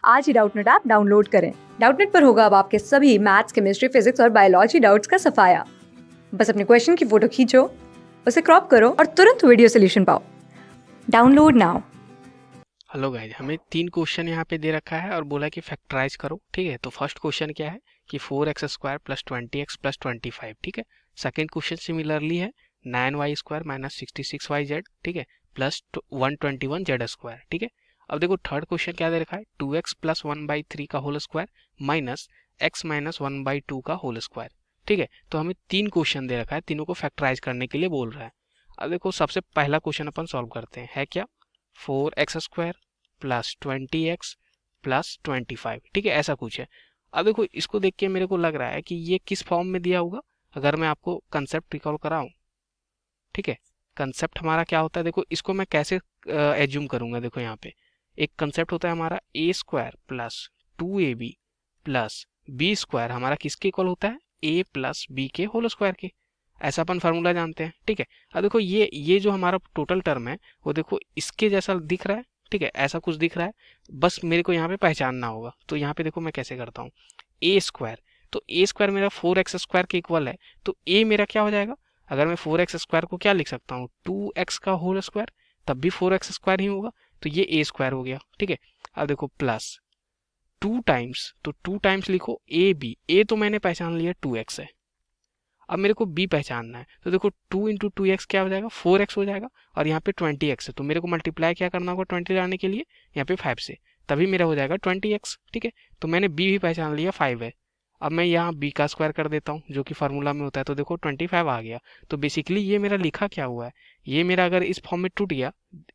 आज ही Doubtnut app download करें। Doubtnut पर होगा अब आपके सभी मैथ्स, केमिस्ट्री, फिजिक्स और बायोलॉजी डाउट्स का सफाया। बस अपने क्वेश्चन की फोटो खींचो, उसे क्रॉप करो और तुरंत वीडियो सोल्यूशन पाओ। Download now. हेलो गाइज, हमें 3 क्वेश्चन यहाँ पे दे रखा है और बोला कि फैक्टराइज करो। ठीक है, तो फर्स्ट क्वेश्चन क्या है कि 4x² प्लस 20x प्लस 25। ठीक है। सेकंड क्वेश्चन सिमिलरली है 9y² माइनस 66yz। ठीक है, प्लस 121z²। ठीक है। अब देखो थर्ड क्वेश्चन क्या दे रखा है 2x प्लस 1/3 का whole square minus x minus 1/2 का होल स्क्वायर। ठीक है, तो हमें 3 क्वेश्चन दे रखा है, तीनों को फैक्टराइज करने के लिए बोल रहा है। अब देखो सबसे पहला क्वेश्चन अपन सॉल्व करते हैं। है क्या 4x² प्लस 20x प्लस 25। ठीक है, ऐसा कुछ है। अब देखो इसको देख के मेरे को लग रहा है कि ये किस फॉर्म में दिया होगा। अगर मैं आपको कंसेप्ट रिकॉल कराऊं, ठीक है, कंसेप्ट हमारा क्या होता है, देखो इसको मैं कैसे एज्यूम करूंगा। देखो यहाँ पे एक कंसेप्ट होता है हमारा a² plus 2ab plus b² हमारा किसके इक्वल होता है a प्लस b के होल स्क्वायर के। ऐसा अपन फार्मूला जानते हैं। ठीक है। अब देखो ये जो हमारा टोटल टर्म है वो देखो इसके जैसा दिख रहा है। ठीक है, ऐसा कुछ दिख रहा है, बस मेरे को यहाँ पे पहचानना होगा। तो यहाँ पे देखो मैं कैसे करता हूँ a²। तो a² मेरा 4x² के इक्वल है, तो a मेरा क्या हो जाएगा। अगर मैं 4x² को क्या लिख सकता हूँ 2x का होल स्क्वायर, तब भी 4x² ही होगा, तो ये a² हो गया। ठीक है। अब देखो प्लस 2 टाइम्स, तो 2 टाइम्स लिखो ए बी। ए तो मैंने पहचान लिया 2x है, अब मेरे को b पहचानना है। तो देखो 2 इंटू 2x क्या हो जाएगा 4x हो जाएगा, और यहाँ पे 20x है, तो मेरे को मल्टीप्लाई क्या करना होगा 20 लाने के लिए यहाँ पे 5 से, तभी मेरा हो जाएगा 20x। ठीक है, तो मैंने b भी पहचान लिया 5 है। अब मैं यहाँ b का स्क्वायर कर देता हूँ जो कि फार्मूला में होता है, तो देखो 25 आ गया। तो बेसिकली ये मेरा लिखा क्या हुआ है, ये मेरा अगर इस फॉर्म में टूट गया,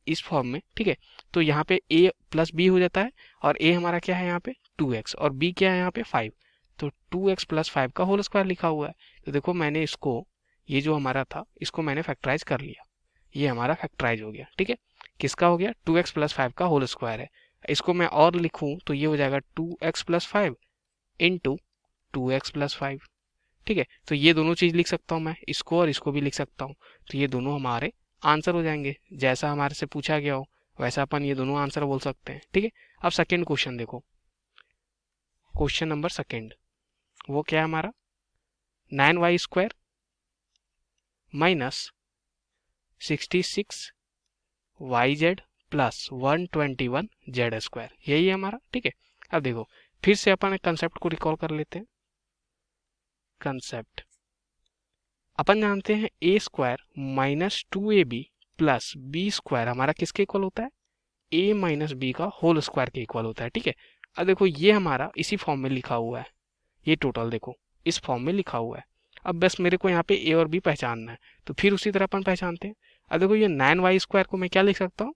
इस फॉर्म में, ठीक है, तो यहाँ पे a प्लस b हो जाता है, और a हमारा क्या है यहाँ पे 2x और b क्या है यहाँ पे 5। तो 2x प्लस 5 का होल स्क्वायर लिखा हुआ है। तो देखो मैंने इसको, ये जो हमारा था इसको मैंने फैक्टराइज कर लिया, ये हमारा फैक्टराइज हो गया। ठीक है, किसका हो गया 2x प्लस 5 का होल स्क्वायर है। इसको मैं और लिखूं तो ये हो जाएगा 2x plus 5 into 2x plus 5। ठीक है, तो ये दोनों चीज लिख सकता हूँ मैं, इसको और इसको भी लिख सकता हूँ। तो ये दोनों हमारे आंसर हो जाएंगे, जैसा हमारे से पूछा गया हो वैसा अपन ये दोनों आंसर बोल सकते हैं। ठीक है। अब सेकेंड क्वेश्चन देखो, क्वेश्चन नंबर सेकेंड वो क्या है हमारा 9y² minus 66yz plus 121z², यही है हमारा। ठीक है। अब देखो फिर से अपन कंसेप्ट को रिकॉल कर लेते हैं। कंसेप्ट अपन जानते हैं a² minus 2ab plus b² हमारा किसके इक्वल होता है a माइनस b का होल स्क्वायर के इक्वल होता है। ठीक है। अब देखो ये हमारा इसी फॉर्म में लिखा हुआ है, ये टोटल देखो इस फॉर्म में लिखा हुआ है। अब बस मेरे को यहाँ पे ए और बी पहचानना है, तो फिर उसी तरह अपन पहचानते हैं। अब देखो ये 9y² को मैं क्या लिख सकता हूँ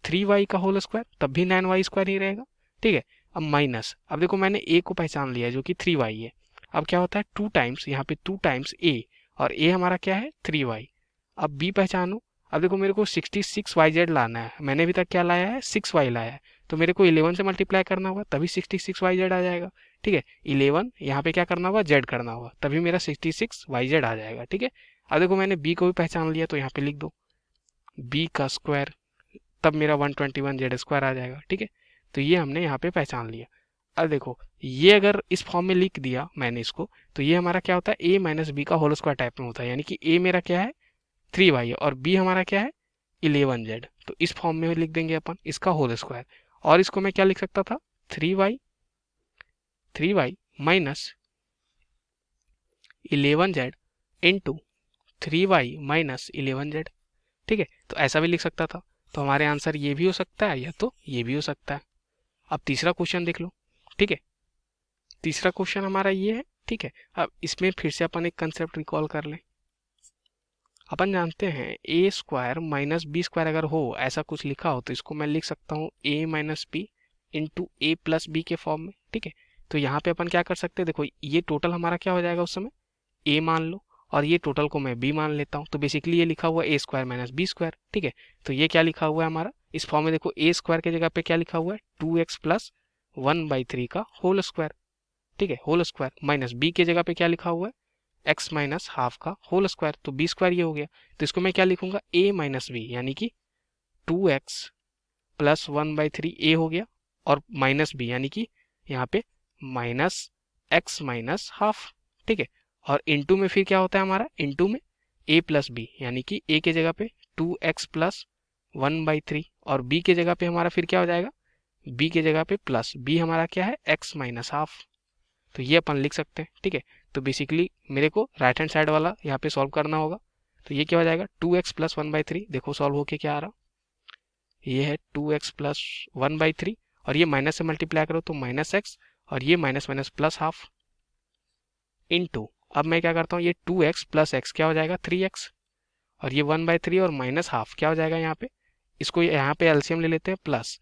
3y का होल स्क्वायर, तब भी 9y² ही रहेगा। ठीक है। अब माइनस, अब देखो मैंने a को पहचान लिया जो कि 3y है। अब क्या होता है 2 टाइम्स, यहाँ पे 2 टाइम्स a, और a हमारा क्या है 3y। अब b पहचानो। अब देखो मेरे को 66yz लाना है, मैंने अभी तक क्या लाया है 6y लाया है, तो मेरे को 11 से मल्टीप्लाई करना होगा तभी 66yz आ जाएगा। ठीक है, 11 यहाँ पे क्या करना होगा z करना होगा, तभी मेरा 66yz आ जाएगा। ठीक है। अब देखो मैंने b को भी पहचान लिया, तो यहाँ पे लिख दो b का स्क्वायर, तब मेरा 121z² आ जाएगा। ठीक है, तो ये हमने यहाँ पे पहचान लिया। अब देखो ये अगर इस फॉर्म में लिख दिया मैंने इसको, तो ये हमारा क्या होता है a माइनस बी का होल स्क्वायर टाइप में होता है, यानी कि a मेरा क्या है 3y और b हमारा क्या है 11z। तो इस फॉर्म में लिख देंगे अपन इसका होल स्क्वायर, और इसको मैं क्या लिख सकता था 3y minus 11z into 3y minus 11z। ठीक है, तो ऐसा भी लिख सकता था। तो हमारे आंसर ये भी हो सकता है या तो ये भी हो सकता है। अब तीसरा क्वेश्चन देख लो। ठीक है, तीसरा क्वेश्चन हमारा ये है। ठीक है, अब इसमें फिर से अपन एक कंसेप्ट रिकॉल कर लें। अपन जानते हैं a² माइनस b² अगर हो ऐसा कुछ लिखा हो, तो इसको मैं लिख सकता हूँ a minus B into a plus B के फॉर्म में। ठीक है, तो यहाँ पे अपन क्या कर सकते हैं, देखो ये टोटल हमारा क्या हो जाएगा उस समय a मान लो, और ये टोटल को मैं b मान लेता हूँ, तो बेसिकली ये लिखा हुआ a² माइनस b²। ठीक है, तो ये क्या लिखा हुआ है हमारा इस फॉर्म में, देखो a² की जगह पे क्या लिखा हुआ है 2x प्लस 1/3 का होल स्क्वायर। ठीक है, होल स्क्वायर माइनस b की जगह पे क्या लिखा हुआ है x माइनस हाफ का होल स्क्वायर, तो b² ये हो गया। तो इसको मैं क्या लिखूंगा a माइनस बी, यानी कि 2x प्लस 1/3 a हो गया, और माइनस बी, यानी कि यहाँ पे माइनस एक्स माइनस हाफ, ठीक है। और इंटू में फिर क्या होता है हमारा, इंटू में ए प्लस बी, यानी कि ए के जगह पे 2x प्लस 1/3 और b के जगह पे हमारा फिर क्या हो जाएगा, b के जगह पे प्लस b हमारा क्या है, x माइनस हाफ। तो ये अपन लिख सकते हैं, ठीक है। तो बेसिकली मेरे को राइट हैंड साइड वाला यहाँ पे सॉल्व करना होगा। तो ये क्या हो जाएगा, 2x प्लस 1/3, देखो सॉल्व होके क्या आ रहा, ये है 2x प्लस 1/3 और ये माइनस से मल्टीप्लाई करो तो माइनस एक्स और ये minus minus plus half into, अब मैं क्या करता हूँ, ये 2x प्लस एक्स क्या हो जाएगा 3x और ये 1/3 और माइनस हाफ क्या हो जाएगा यहाँ पे, इसको यहाँ पे एलसीएम ले लेते हैं, प्लस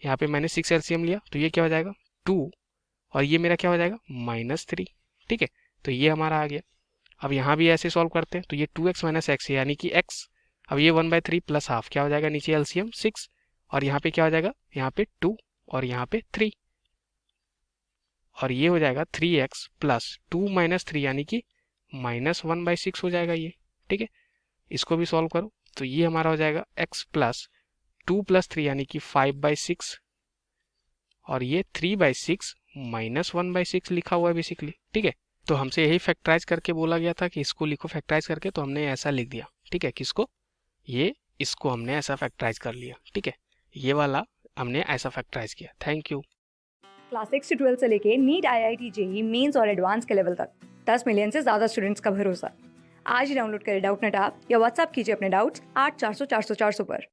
यहाँ पे मैंने 6 एलसीएम लिया तो ये क्या हो जाएगा 2 और ये मेरा क्या हो जाएगा -3, ठीक है। तो ये हमारा आ गया। अब यहाँ भी ऐसे सॉल्व करते हैं तो ये 2x माइनस एक्स यानी कि x, अब ये 1/3 प्लस हाफ क्या हो जाएगा, नीचे एलसीएम 6 और यहाँ पे क्या हो जाएगा, यहाँ पे 2 और यहाँ पे 3 और ये हो जाएगा 3x प्लस 2 माइनस 3 यानी कि -1/6 हो जाएगा ये, ठीक है। इसको भी सॉल्व करो तो ये हमारा हो जाएगा x प्लस 2 प्लस 3 यानी कि 5/6 और ये 3/6 -1/6 लिखा हुआ है बेसिकली, ठीक है। तो हमसे यही फैक्टराइज करके बोला गया था कि इसको लिखो फैक्टराइज करके, तो हमने ऐसा लिख दिया, ठीक है। किसको, ये इसको हमने ऐसा फैक्टराइज कर लिया, ठीक है। ये वाला हमने ऐसा फैक्टराइज किया। Thank you. क्लास 6 से 12 से लेके नीट, IIT, जेई मेंस और एडवांस के लेवल तक 10 मिलियन से ज़्यादा स्टूडेंट्स का भरोसा। आज ही डाउनलोड करें डाउटनेट ऐप या व्हाट्सएप कीजिए अपने डाउट्स 8400 400 400 पर।